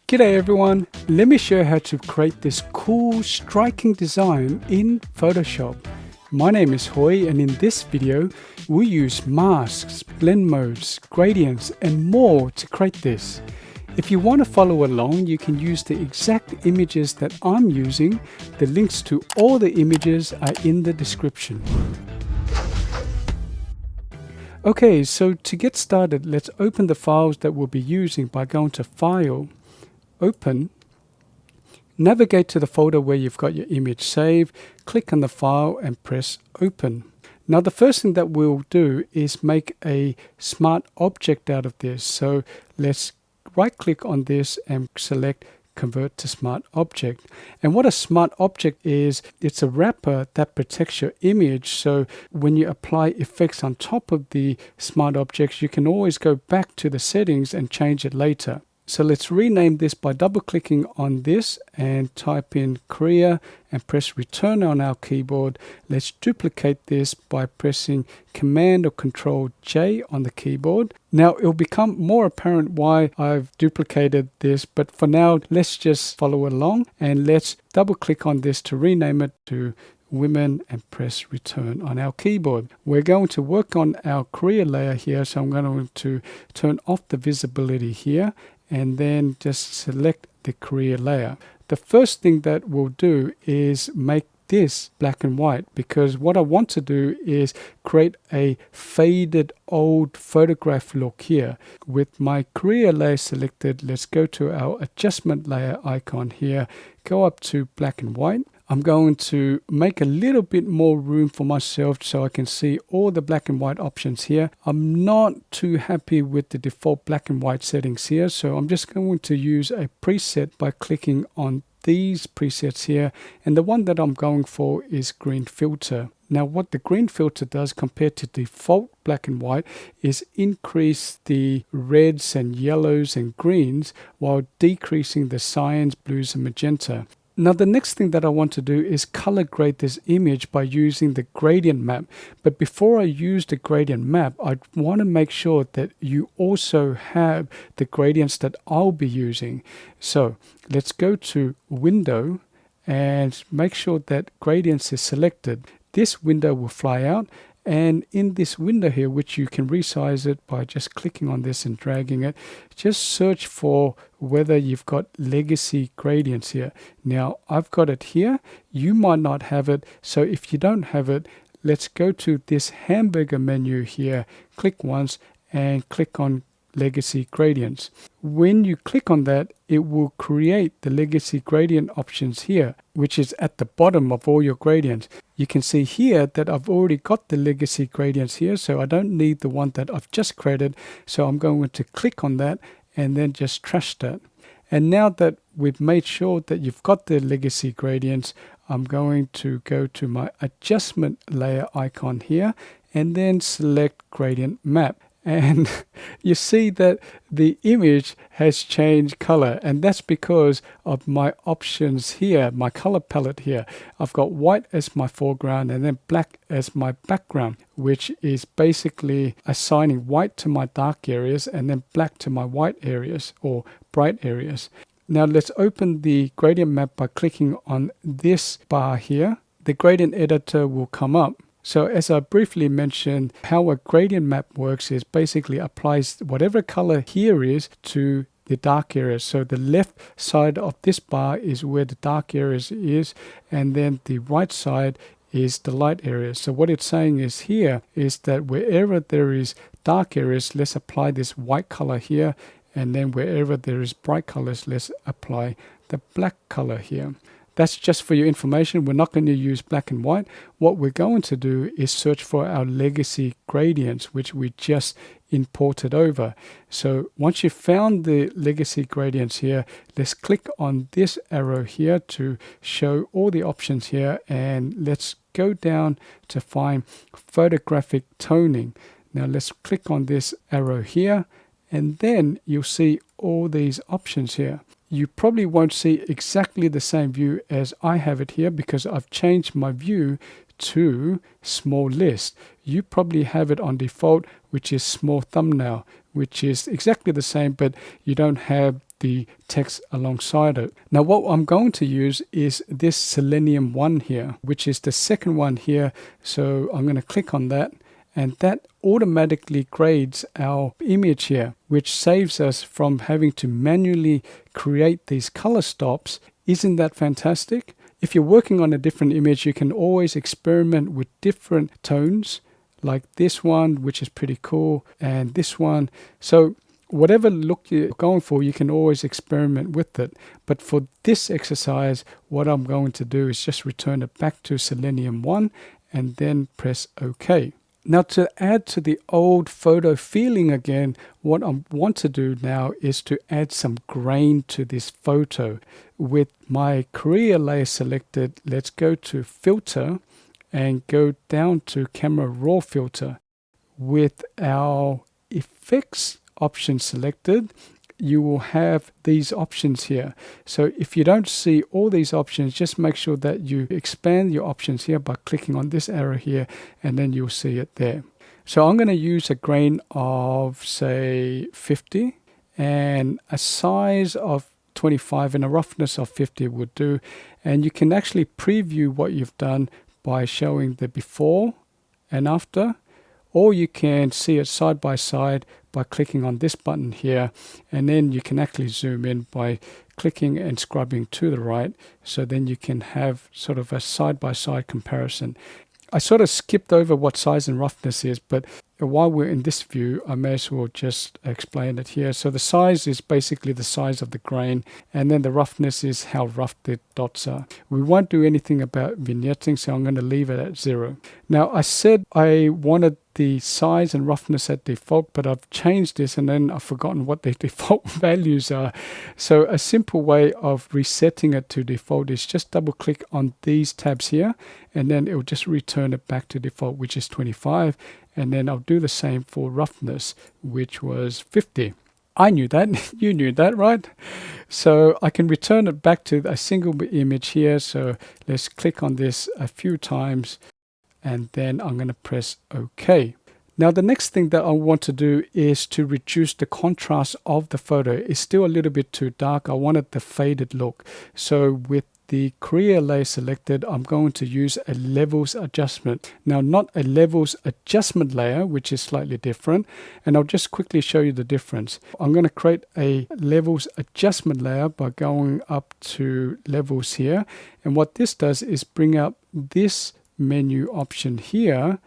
G'day everyone, let me show you how to create this cool striking design in Photoshop. My name is Hoi, and in this video we use masks, blend modes, gradients and more to create this. If you want to follow along, you can use the exact images that I'm using. The links to all the images are in the description. Okay, so to get started, let's open the files that we'll be using by going to File, Open, navigate to the folder where you've got your image saved, click on the file and press Open. Now the first thing that we'll do is make a smart object out of this. So let's right click on this and select Convert to Smart Object. And what a smart object is, it's a wrapper that protects your image. So when you apply effects on top of the smart objects, you can always go back to the settings and change it later. So let's rename this by double clicking on this and type in Korea and press return on our keyboard. Let's duplicate this by pressing Command or Control J on the keyboard. Now it'll become more apparent why I've duplicated this, but for now let's just follow along and let's double click on this to rename it to Women and press return on our keyboard. We're going to work on our Korea layer here, so I'm going to turn off the visibility here and then just select the Korea layer. The first thing that we'll do is make this black and white, because what I want to do is create a faded old photograph look here. With my Korea layer selected, let's go to our adjustment layer icon here, go up to black and white. I'm going to make a little bit more room for myself so I can see all the black and white options here. I'm not too happy with the default black and white settings here, so I'm just going to use a preset by clicking on these presets here, and the one that I'm going for is green filter. Now what the green filter does compared to default black and white is increase the reds and yellows and greens while decreasing the cyans, blues and magenta. Now the next thing that I want to do is color grade this image by using the gradient map. But before I use the gradient map, I want to make sure that you also have the gradients that I'll be using. So let's go to Window and make sure that gradients is selected. This window will fly out. And in this window here, which you can resize it by just clicking on this and dragging it, just search for whether you've got legacy gradients here. Now, I've got it here. You might not have it. So if you don't have it, let's go to this hamburger menu here. Click once and click on Legacy Gradients. When you click on that, it will create the legacy gradient options here, which is at the bottom of all your gradients. You can see here that I've already got the legacy gradients here, so I don't need the one that I've just created. So I'm going to click on that and then just trash that. And now that we've made sure that you've got the legacy gradients, I'm going to go to my adjustment layer icon here and then select gradient map. And you see that the image has changed color, and that's because of my options here, my color palette here. I've got white as my foreground and then black as my background, which is basically assigning white to my dark areas and then black to my white areas or bright areas. Now let's open the gradient map by clicking on this bar here. The gradient editor will come up. So as I briefly mentioned, how a gradient map works is basically applies whatever color here is to the dark areas. So the left side of this bar is where the dark areas is, and then the right side is the light areas. So what it's saying is here is that wherever there is dark areas, let's apply this white color here, and then wherever there is bright colors, let's apply the black color here. That's just for your information. We're not going to use black and white. What we're going to do is search for our legacy gradients, which we just imported over. So once you've found the legacy gradients here, let's click on this arrow here to show all the options here. And let's go down to find photographic toning. Now let's click on this arrow here, and then you'll see all these options here. You probably won't see exactly the same view as I have it here because I've changed my view to small list. You probably have it on default, which is small thumbnail, which is exactly the same, but you don't have the text alongside it. Now what I'm going to use is this Selenium 1 here, which is the second one here. So I'm going to click on that, and that automatically grades our image here, which saves us from having to manually create these color stops. Isn't that fantastic? If you're working on a different image, you can always experiment with different tones, like this one, which is pretty cool, and this one. So whatever look you're going for, you can always experiment with it. But for this exercise, what I'm going to do is just return it back to Selenium 1 and then press OK. Now to add to the old photo feeling again, what I want to do now is to add some grain to this photo. With my Korea layer selected, let's go to Filter and go down to Camera Raw Filter. With our Effects option selected, you will have these options here. So if you don't see all these options, just make sure that you expand your options here by clicking on this arrow here, and then you'll see it there. So I'm going to use a grain of say 50 and a size of 25 and a roughness of 50 would do. And you can actually preview what you've done by showing the before and after, or you can see it side by side by clicking on this button here, and then you can actually zoom in by clicking and scrubbing to the right, so then you can have sort of a side-by-side comparison. I sort of skipped over what size and roughness is, but while we're in this view, I may as well just explain it here. So the size is basically the size of the grain, and then the roughness is how rough the dots are. We won't do anything about vignetting, so I'm going to leave it at 0. Now I said I wanted the size and roughness at default, but I've changed this and then I've forgotten what the default values are. So a simple way of resetting it to default is just double click on these tabs here, and then it will just return it back to default, which is 25. And then I'll do the same for roughness, which was 50. I knew that. You knew that, right? So I can return it back to a single image here. So let's click on this a few times, and then I'm going to press OK. Now the next thing that I want to do is to reduce the contrast of the photo. It's still a little bit too dark. I wanted the faded look. So with the Korea layer selected, I'm going to use a levels adjustment. Now not a levels adjustment layer, which is slightly different, and I'll just quickly show you the difference. I'm going to create a levels adjustment layer by going up to levels here, and what this does is bring up this menu option here,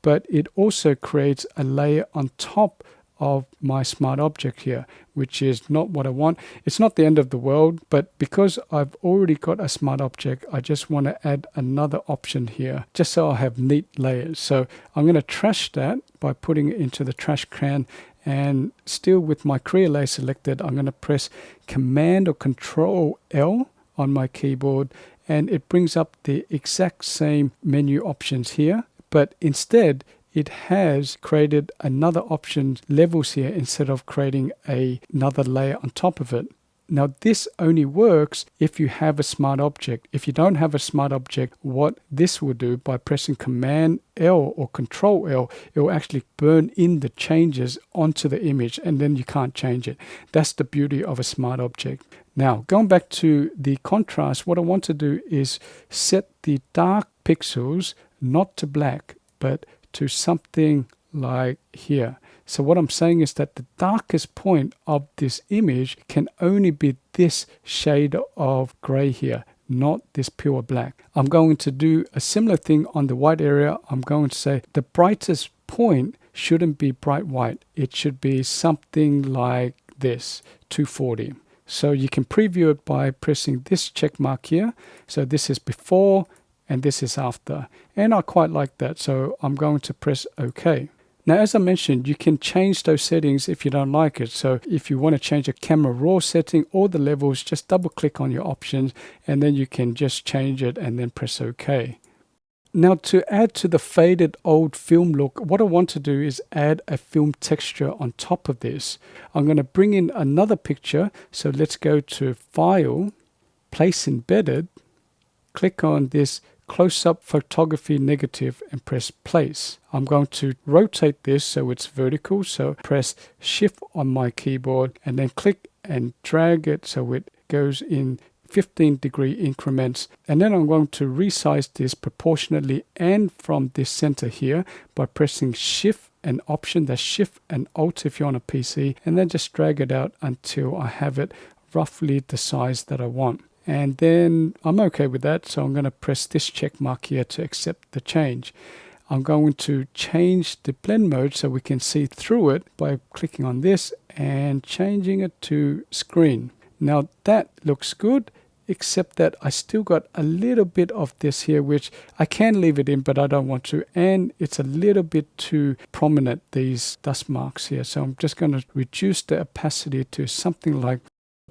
but it also creates a layer on top of my smart object here, which is not what I want. It's not the end of the world, but because I've already got a smart object, I just want to add another option here, just so I have neat layers. So I'm going to trash that by putting it into the trash can, and still with my Korea layer selected, I'm going to press Command or Control L on my keyboard, and it brings up the exact same menu options here, but instead it has created another option levels here instead of creating another layer on top of it. Now this only works if you have a smart object. If you don't have a smart object, what this will do by pressing Command L or Control L, it will actually burn in the changes onto the image, and then you can't change it. That's the beauty of a smart object. Now going back to the contrast, what I want to do is set the dark pixels not to black, but to something like here. So what I'm saying is that the darkest point of this image can only be this shade of gray here, not this pure black. I'm going to do a similar thing on the white area. I'm going to say the brightest point shouldn't be bright white. It should be something like this, 240. So you can preview it by pressing this check mark here. So this is before and this is after, and I quite like that, so I'm going to press OK. Now as I mentioned, you can change those settings if you don't like it. So if you want to change a camera raw setting or the levels, just double click on your options and then you can just change it and then press OK. Now to add to the faded old film look, what I want to do is add a film texture on top of this. I'm going to bring in another picture, so let's go to File, Place Embedded, click on this close-up photography negative and press place. I'm going to rotate this so it's vertical, so press shift on my keyboard and then click and drag it so it goes in 15-degree increments, and then I'm going to resize this proportionately and from this center here by pressing Shift and Option, that's Shift and Alt if you're on a PC, and then just drag it out until I have it roughly the size that I want. And then I'm okay with that, so I'm going to press this check mark here to accept the change. I'm going to change the blend mode so we can see through it by clicking on this and changing it to screen. Now that looks good, except that I still got a little bit of this here, which I can leave it in, but I don't want to. And it's a little bit too prominent, these dust marks here. So I'm just going to reduce the opacity to something like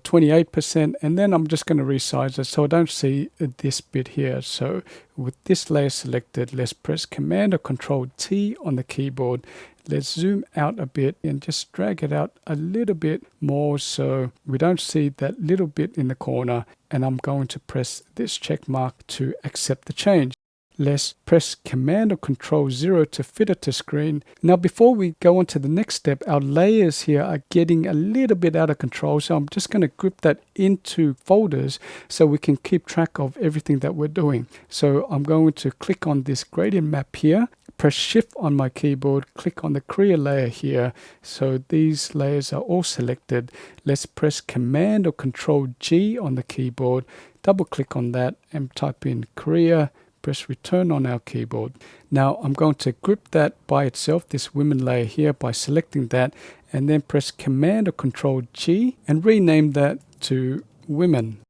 28%, and then I'm just going to resize it so I don't see this bit here. So with this layer selected, let's press Command or Control T on the keyboard. Let's zoom out a bit and just drag it out a little bit more so we don't see that little bit in the corner, and I'm going to press this check mark to accept the change. Let's press Command or Control 0 to fit it to screen. Now before we go on to the next step, our layers here are getting a little bit out of control, so I'm just going to group that into folders so we can keep track of everything that we're doing. So I'm going to click on this gradient map here, press Shift on my keyboard, click on the Korea layer here, so these layers are all selected. Let's press Command or Control G on the keyboard, double click on that and type in Korea, press return on our keyboard. Now I'm going to group that by itself, this women layer here, by selecting that, and then press Command or Control G and rename that to women.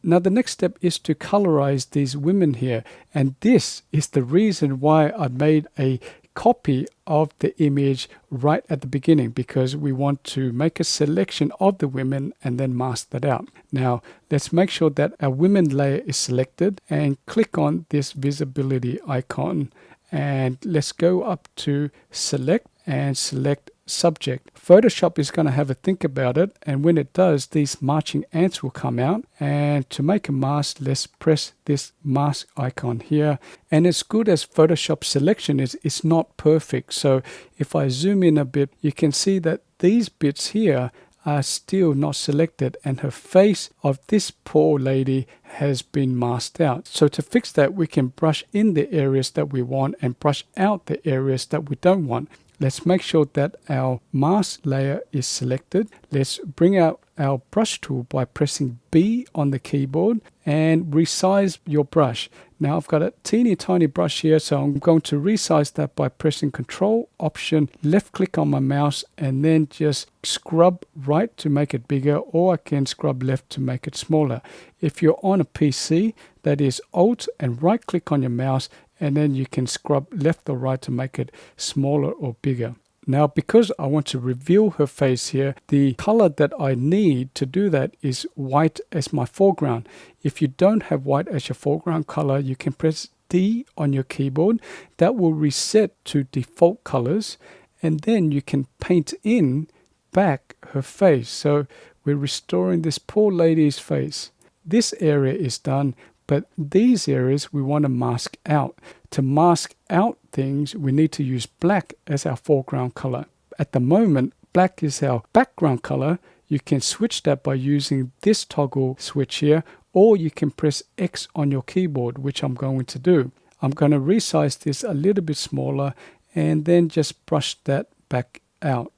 Now the next step is to colorize these women here, and this is the reason why I made a copy of the image right at the beginning, because we want to make a selection of the women and then mask that out. Now let's make sure that our women layer is selected and click on this visibility icon, and let's go up to select and select subject. Photoshop is going to have a think about it, and when it does, these marching ants will come out. And to make a mask, let's press this mask icon here. And as good as Photoshop selection is, it's not perfect. So if I zoom in a bit, you can see that these bits here are still not selected, and her face of this poor lady has been masked out. So to fix that, we can brush in the areas that we want and brush out the areas that we don't want. Let's make sure that our mask layer is selected. Let's bring out our brush tool by pressing B on the keyboard and resize your brush. Now I've got a teeny tiny brush here, so I'm going to resize that by pressing Control, Option, left click on my mouse, and then just scrub right to make it bigger, or I can scrub left to make it smaller. If you're on a PC, that is Alt and right click on your mouse, and then you can scrub left or right to make it smaller or bigger. Now, because I want to reveal her face here, the color that I need to do that is white as my foreground. If you don't have white as your foreground color, you can press D on your keyboard. That will reset to default colors, and then you can paint in back her face. So we're restoring this poor lady's face. This area is done, but these areas we want to mask out. To mask out things, we need to use black as our foreground color. At the moment, black is our background color. You can switch that by using this toggle switch here, or you can press X on your keyboard, which I'm going to do. I'm going to resize this a little bit smaller and then just brush that back out.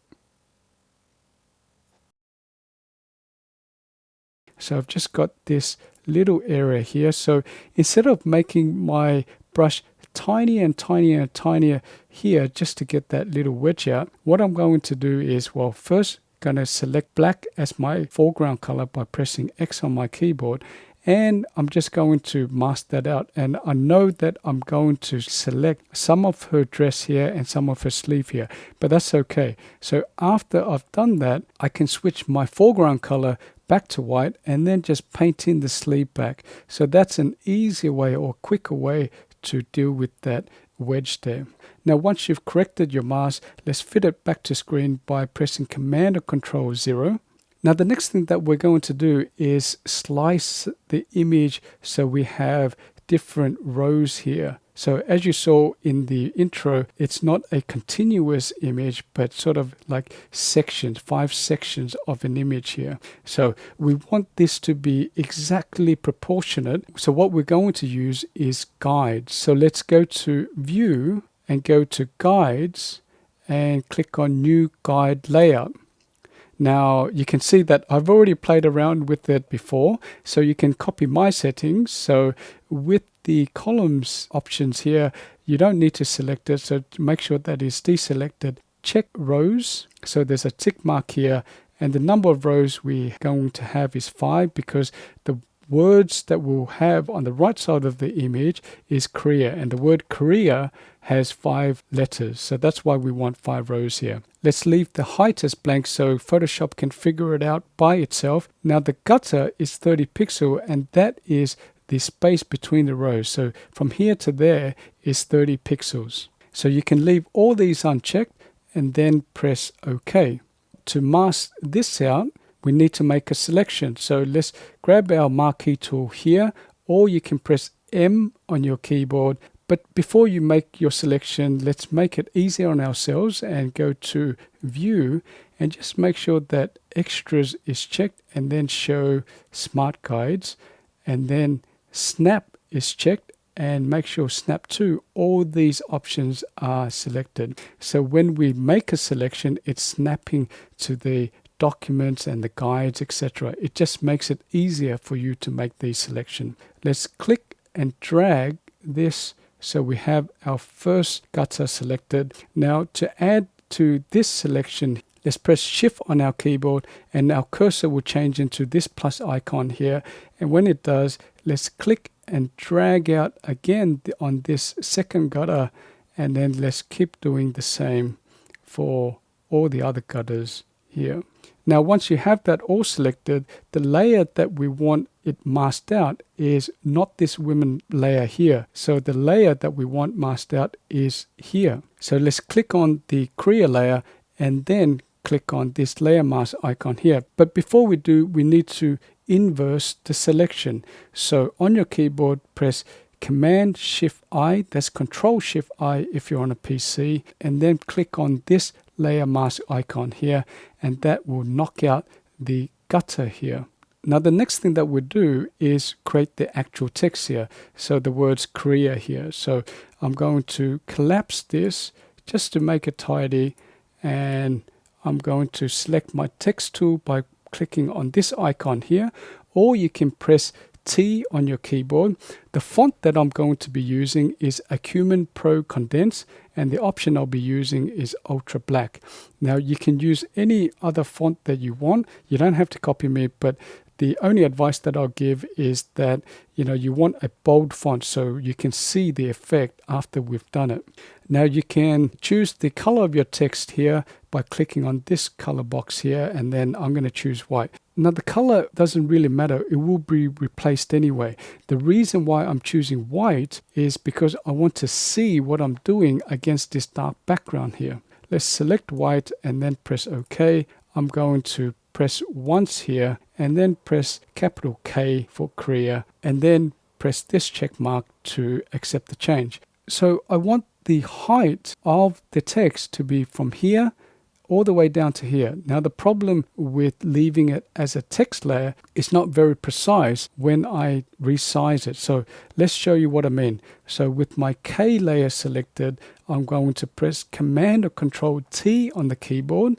So I've just got this little area here. So instead of making my brush tinier and tinier and tinier here just to get that little wedge out, what I'm going to do is, well, first going to select black as my foreground color by pressing X on my keyboard, and I'm just going to mask that out. And I know that I'm going to select some of her dress here and some of her sleeve here, but that's okay. So after I've done that, I can switch my foreground color back to white and then just paint in the sleeve back. So that's an easier way or quicker way to deal with that wedge there. Now once you've corrected your mask, let's fit it back to screen by pressing Command or Control 0. Now the next thing that we're going to do is slice the image so we have different rows here. So as you saw in the intro, it's not a continuous image, but sort of like sections, 5 sections of an image here. So we want this to be exactly proportionate. So what we're going to use is guides. So let's go to View and go to Guides and click on New Guide Layout. Now you can see that I've already played around with it before, so you can copy my settings. So with the columns options here, you don't need to select it, so make sure that is deselected. Check rows, so there's a tick mark here, and the number of rows we're going to have is 5 because the words that we'll have on the right side of the image is Korea, and the word Korea has 5 letters, so that's why we want 5 rows here. Let's leave the height as blank so Photoshop can figure it out by itself. Now the gutter is 30 pixel, and that is the space between the rows, so from here to there is 30 pixels. So you can leave all these unchecked and then press OK. To mask this out, we need to make a selection. So let's grab our marquee tool here, or you can press M on your keyboard. But before you make your selection, let's make it easier on ourselves and go to View and just make sure that Extras is checked and then show Smart Guides, and then Snap is checked and make sure Snap to. All these options are selected. So when we make a selection, it's snapping to the documents and the guides, etc. It just makes it easier for you to make the selection. Let's click and drag this so we have our first gutter selected. Now to add to this selection, let's press Shift on our keyboard and our cursor will change into this plus icon here, and when it does, let's click and drag out again on this second gutter, and then let's keep doing the same for all the other gutters here. Now once you have that all selected, the layer that we want it masked out is not this women layer here. So the layer that we want masked out is here. So let's click on the Korea layer and then click on this layer mask icon here. But before we do, we need to inverse the selection. So on your keyboard, press Command Shift I, that's Control Shift I if you're on a PC, and then click on this layer mask icon here, and that will knock out the gutter here. Now the next thing that we'll do is create the actual text here, so the words Korea here. So I'm going to collapse this just to make it tidy, and I'm going to select my text tool by clicking on this icon here, or you can press T on your keyboard. The font that I'm going to be using is Acumen Pro Condense, and the option I'll be using is Ultra Black. Now you can use any other font that you want. You don't have to copy me, but the only advice that I'll give is that you want a bold font so you can see the effect after we've done it. Now you can choose the color of your text here by clicking on this color box here, and then I'm going to choose white. Now the color doesn't really matter, it will be replaced anyway. The reason why I'm choosing white is because I want to see what I'm doing against this dark background here. Let's select white and then press OK. I'm going to press once here and then press capital K for Korea, and then press this check mark to accept the change. So I want the height of the text to be from here all the way down to here. Now the problem with leaving it as a text layer is not very precise when I resize it. So let's show you what I mean. So with my K layer selected, I'm going to press Command or Control T on the keyboard,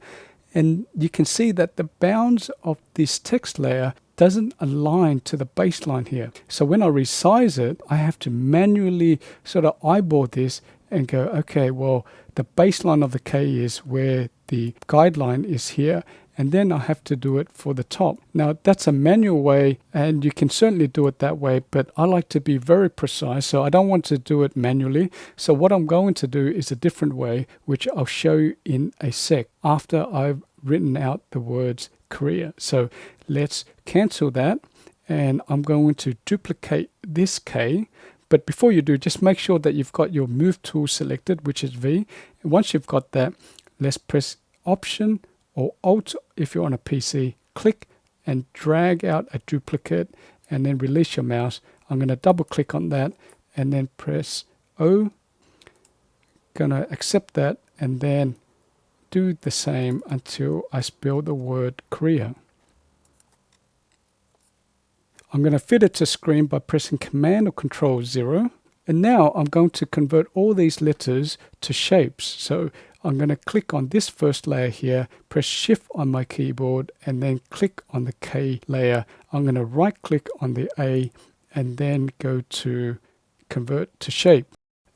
and you can see that the bounds of this text layer doesn't align to the baseline here. So when I resize it, I have to manually sort of eyeball this and go, okay, well, the baseline of the K is where the guideline is here, and then I have to do it for the top. Now that's a manual way, and you can certainly do it that way, but I like to be very precise, so I don't want to do it manually. So what I'm going to do is a different way, which I'll show you in a sec after I've written out the words Korea. So let's cancel that, and I'm going to duplicate this K. But before you do, just make sure that you've got your move tool selected, which is V. And once you've got that, let's press Option or Alt if you're on a PC, click and drag out a duplicate, and then release your mouse. I'm going to double click on that and then press O. Gonna accept that and then do the same until I spell the word Korea. I'm going to fit it to screen by pressing Command or Control 0. And now I'm going to convert all these letters to shapes. So I'm going to click on this first layer here, press Shift on my keyboard, and then click on the K layer. I'm going to right click on the A and then go to Convert to Shape.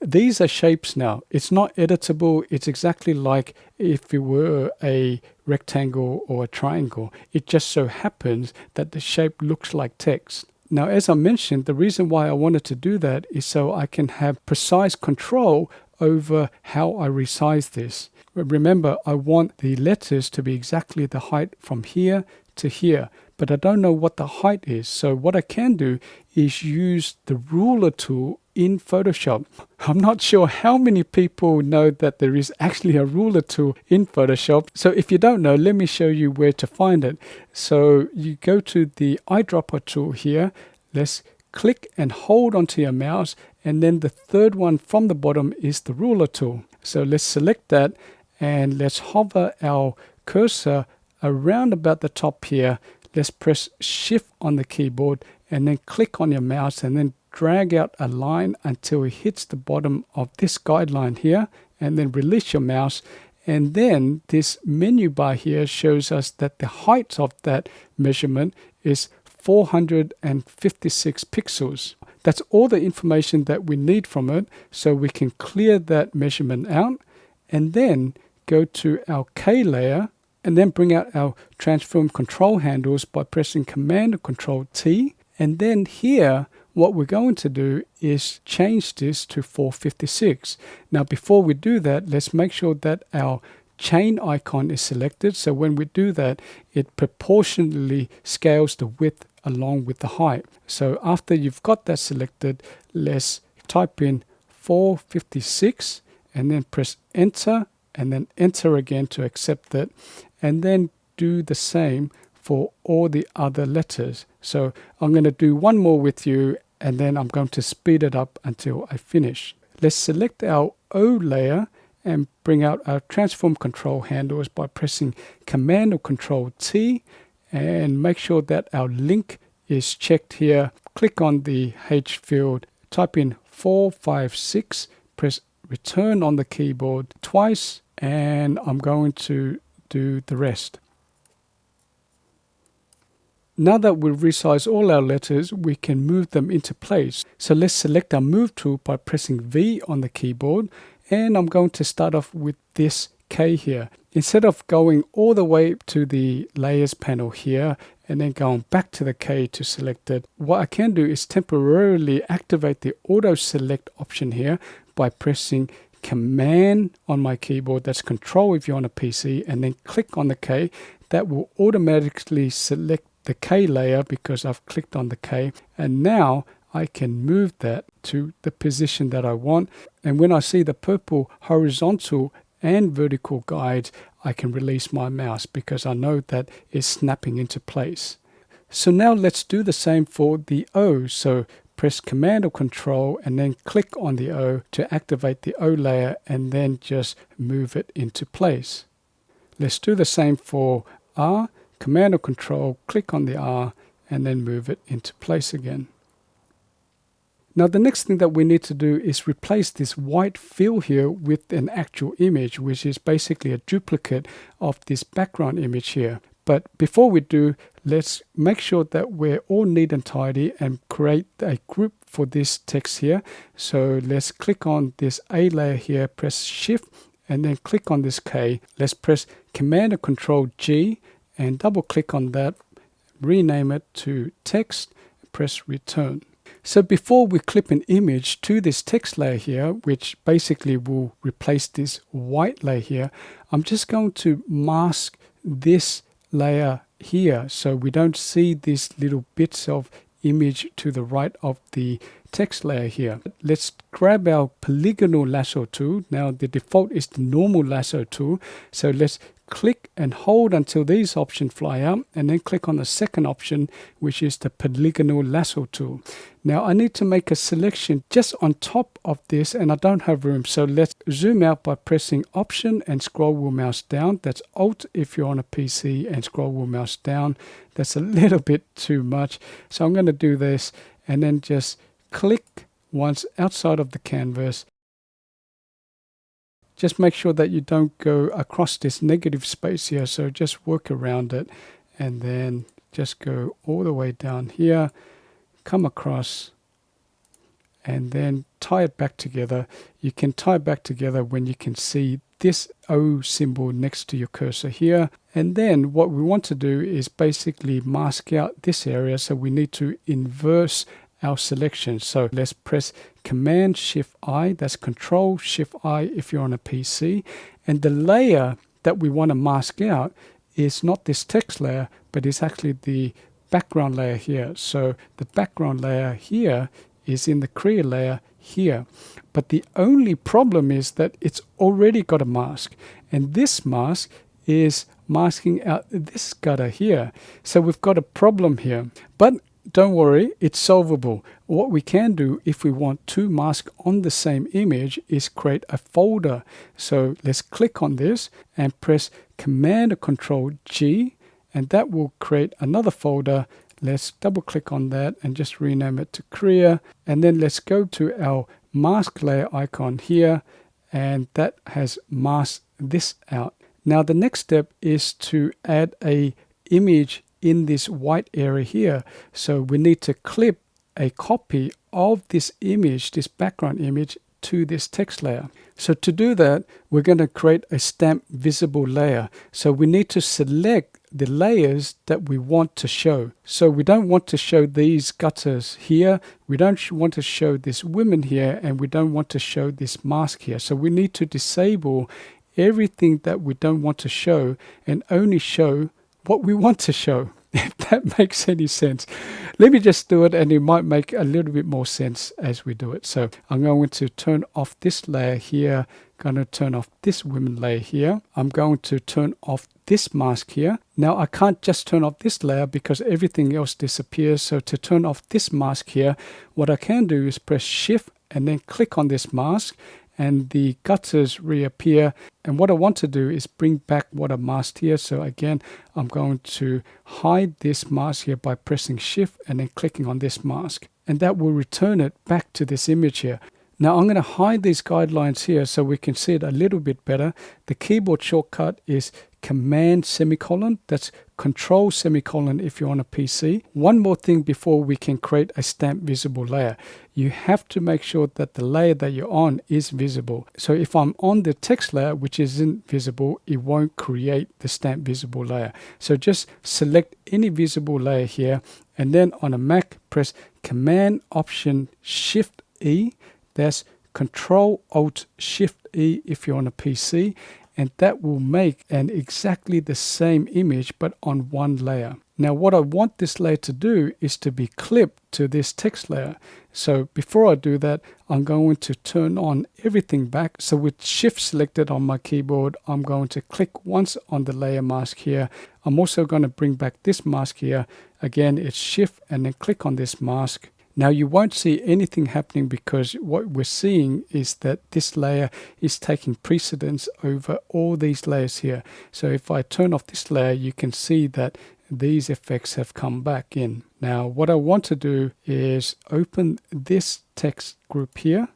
These are shapes now. It's not editable. It's exactly like if it were a rectangle or a triangle. It just so happens that the shape looks like text. Now, as I mentioned, the reason why I wanted to do that is so I can have precise control over how I resize this. Remember, I want the letters to be exactly the height from here to here, but I don't know what the height is. So what I can do is use the ruler tool in Photoshop. I'm not sure how many people know that there is actually a ruler tool in Photoshop. So if you don't know, let me show you where to find it. So you go to the eyedropper tool here. Let's click and hold onto your mouse. And then the third one from the bottom is the ruler tool. So let's select that and let's hover our cursor around about the top here. Let's press Shift on the keyboard and then click on your mouse and then drag out a line until it hits the bottom of this guideline here, and then release your mouse. And then this menu bar here shows us that the height of that measurement is 456 pixels. That's all the information that we need from it, so we can clear that measurement out and then go to our K layer and then bring out our transform control handles by pressing Command or Control T. And then here, what we're going to do is change this to 456. Now, before we do that, let's make sure that our chain icon is selected. So when we do that, it proportionally scales the width along with the height. So after you've got that selected, let's type in 456 and then press Enter and then Enter again to accept it. And then do the same for all the other letters. So I'm going to do one more with you and then I'm going to speed it up until I finish. Let's select our O layer and bring out our transform control handles by pressing Command or Control T and make sure that our link is checked here. Click on the H field, type in 456, press Return on the keyboard twice, and I'm going to do the rest. Now that we've resized all our letters, we can move them into place. So let's select our Move tool by pressing V on the keyboard. And I'm going to start off with this K here. Instead of going all the way to the Layers panel here and then going back to the K to select it, what I can do is temporarily activate the Auto Select option here by pressing Command on my keyboard, that's Control if you're on a PC, and then click on the K. That will automatically select the K layer because I've clicked on the K, and now I can move that to the position that I want. And when I see the purple horizontal and vertical guides, I can release my mouse because I know that it's snapping into place. So now let's do the same for the O. So press Command or Control and then click on the O to activate the O layer and then just move it into place. Let's do the same for R. Command or Control, click on the R and then move it into place again. Now the next thing that we need to do is replace this white fill here with an actual image, which is basically a duplicate of this background image here. But before we do, let's make sure that we're all neat and tidy and create a group for this text here. So let's click on this A layer here, press Shift and then click on this K. Let's press Command or Control G and double click on that, rename it to text, press Return. So before we clip an image to this text layer here, which basically will replace this white layer here, I'm just going to mask this layer here so we don't see these little bits of image to the right of the text layer here. Let's grab our polygonal lasso tool. Now the default is the normal lasso tool, so let's click and hold until these options fly out, and then click on the second option, which is the polygonal lasso tool. Now I need to make a selection just on top of this, and I don't have room, so let's zoom out by pressing Option and scroll wheel mouse down. That's Alt if you're on a PC and scroll wheel mouse down. That's a little bit too much, so I'm going to do this and then just click once outside of the canvas. Just make sure that you don't go across this negative space here, so just work around it and then just go all the way down here, come across, and then tie it back together. You can tie it back together when you can see this O symbol next to your cursor here. And then what we want to do is basically mask out this area, so we need to inverse our selection. So let's press Command Shift I, that's Control Shift I if you're on a PC. And the layer that we want to mask out is not this text layer, but it's actually the background layer here. So the background layer here is in the clear layer here. But the only problem is that it's already got a mask, and this mask is masking out this gutter here. So we've got a problem here. But don't worry, it's solvable. What we can do if we want two masks on the same image is create a folder. So let's click on this and press Command or Control G, and that will create another folder. Let's double click on that and just rename it to Clear. And then let's go to our mask layer icon here, and that has masked this out. Now the next step is to add a image in this white area here. So we need to clip a copy of this image, this background image, to this text layer. So to do that, we're going to create a stamp visible layer. So we need to select the layers that we want to show. So we don't want to show these gutters here, we don't want to show this women here, and we don't want to show this mask here. So we need to disable everything that we don't want to show and only show what we want to show, if that makes any sense. Let me just do it, and it might make a little bit more sense as we do it. So I'm going to turn off this layer here, going to turn off this women layer here. I'm going to turn off this mask here. Now I can't just turn off this layer because everything else disappears. So to turn off this mask here, what I can do is press Shift and then click on this mask, and the gutters reappear. And what I want to do is bring back what I masked here. So again, I'm going to hide this mask here by pressing Shift and then clicking on this mask. And that will return it back to this image here. Now I'm going to hide these guidelines here so we can see it a little bit better. The keyboard shortcut is Command semicolon, that's Control semicolon if you're on a PC. One more thing before we can create a stamp visible layer. You have to make sure that the layer that you're on is visible. So if I'm on the text layer which isn't visible, it won't create the stamp visible layer. So just select any visible layer here, and then on a Mac press Command Option Shift E. That's Control Alt Shift E if you're on a PC, and that will make exactly the same image but on one layer. Now what I want this layer to do is to be clipped to this text layer. So before I do that, I'm going to turn on everything back. So with Shift selected on my keyboard, I'm going to click once on the layer mask here. I'm also going to bring back this mask here. Again, it's Shift and then click on this mask. Now you won't see anything happening because what we're seeing is that this layer is taking precedence over all these layers here. So if I turn off this layer, you can see that these effects have come back in. Now what I want to do is open this text group here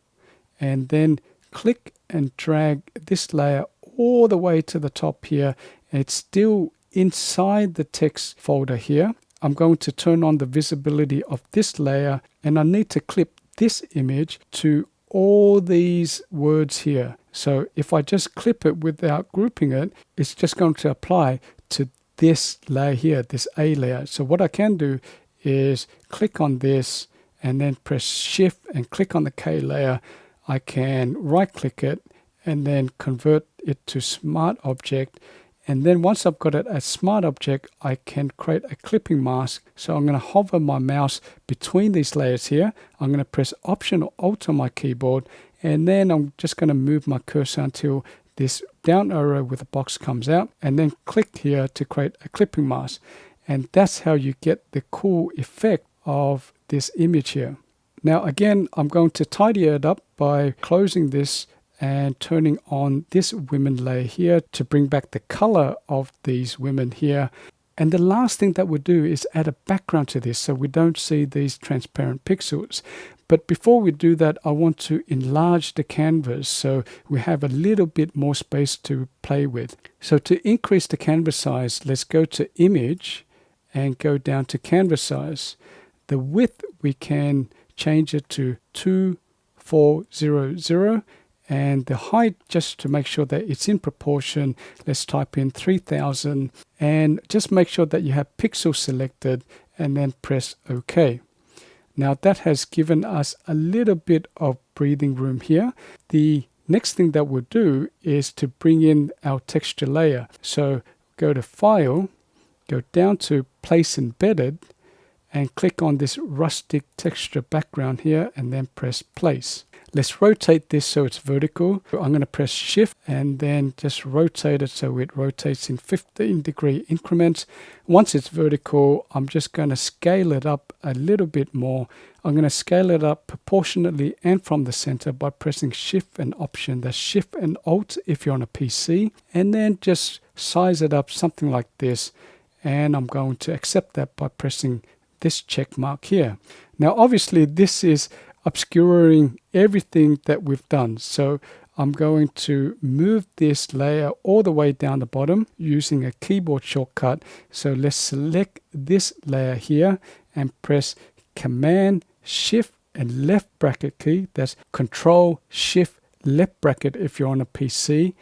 and then click and drag this layer all the way to the top here. It's still inside the text folder here. I'm going to turn on the visibility of this layer, and I need to clip this image to all these words here. So if I just clip it without grouping it, it's just going to apply to this layer here, this A layer. So what I can do is click on this and then press Shift and click on the K layer. I can right click it and then convert it to Smart Object. And then once I've got it as Smart Object, I can create a clipping mask. So I'm going to hover my mouse between these layers here. I'm going to press Option or Alt on my keyboard, and then I'm just going to move my cursor until this down arrow with a box comes out, and then click here to create a clipping mask. And that's how you get the cool effect of this image here. Now again, I'm going to tidy it up by closing this and turning on this women layer here to bring back the color of these women here. And the last thing that we'll do is add a background to this so we don't see these transparent pixels. But before we do that, I want to enlarge the canvas so we have a little bit more space to play with. So to increase the canvas size, let's go to Image and go down to Canvas Size. The width we can change it to 2400, and the height, just to make sure that it's in proportion, let's type in 3000, and just make sure that you have pixels selected and then press OK. Now that has given us a little bit of breathing room here. The next thing that we'll do is to bring in our texture layer. So go to File, go down to Place Embedded, and click on this rustic texture background here and then press Place. Let's rotate this so it's vertical. I'm going to press Shift and then just rotate it so it rotates in 15-degree increments. Once it's vertical, I'm just going to scale it up a little bit more. I'm going to scale it up proportionately and from the center by pressing Shift and Option. That's Shift and Alt if you're on a PC. And then just size it up something like this. And I'm going to accept that by pressing this check mark here. Now obviously this is obscuring everything that we've done, so I'm going to move this layer all the way down the bottom using a keyboard shortcut. So let's select this layer here and press Command Shift and left bracket key. That's Control Shift left bracket if you're on a PC,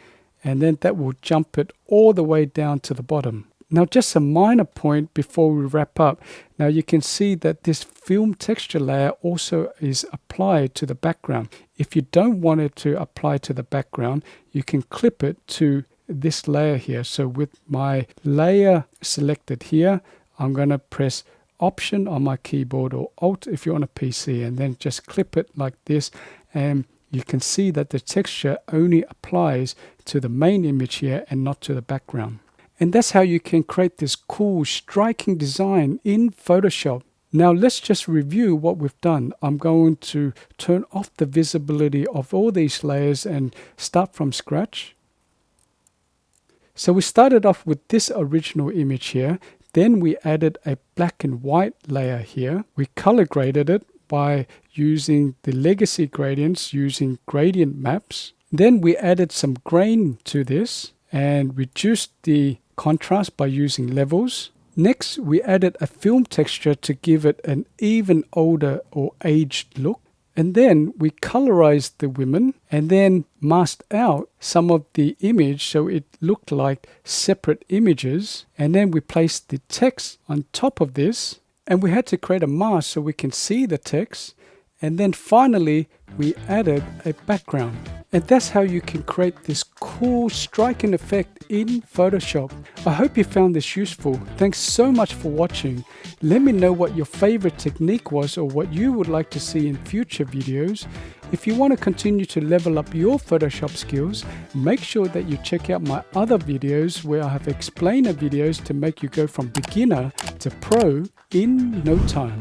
and then that will jump it all the way down to the bottom. Now just a minor point before we wrap up. Now you can see that this film texture layer also is applied to the background. If you don't want it to apply to the background, you can clip it to this layer here. So with my layer selected here, I'm going to press Option on my keyboard or Alt if you're on a PC, and then just clip it like this, and you can see that the texture only applies to the main image here and not to the background. And that's how you can create this cool, striking design in Photoshop. Now let's just review what we've done. I'm going to turn off the visibility of all these layers and start from scratch. So we started off with this original image here. Then we added a black and white layer here. We color graded it by using the legacy gradients using gradient maps. Then we added some grain to this and reduced the contrast by using levels. Next, we added a film texture to give it an even older or aged look. And then we colorized the women and then masked out some of the image so it looked like separate images. And then we placed the text on top of this, and we had to create a mask so we can see the text. And then finally, we added a background. And that's how you can create this cool striking effect in Photoshop. I hope you found this useful. Thanks so much for watching. Let me know what your favorite technique was or what you would like to see in future videos. If you want to continue to level up your Photoshop skills, make sure that you check out my other videos where I have explainer videos to make you go from beginner to pro in no time.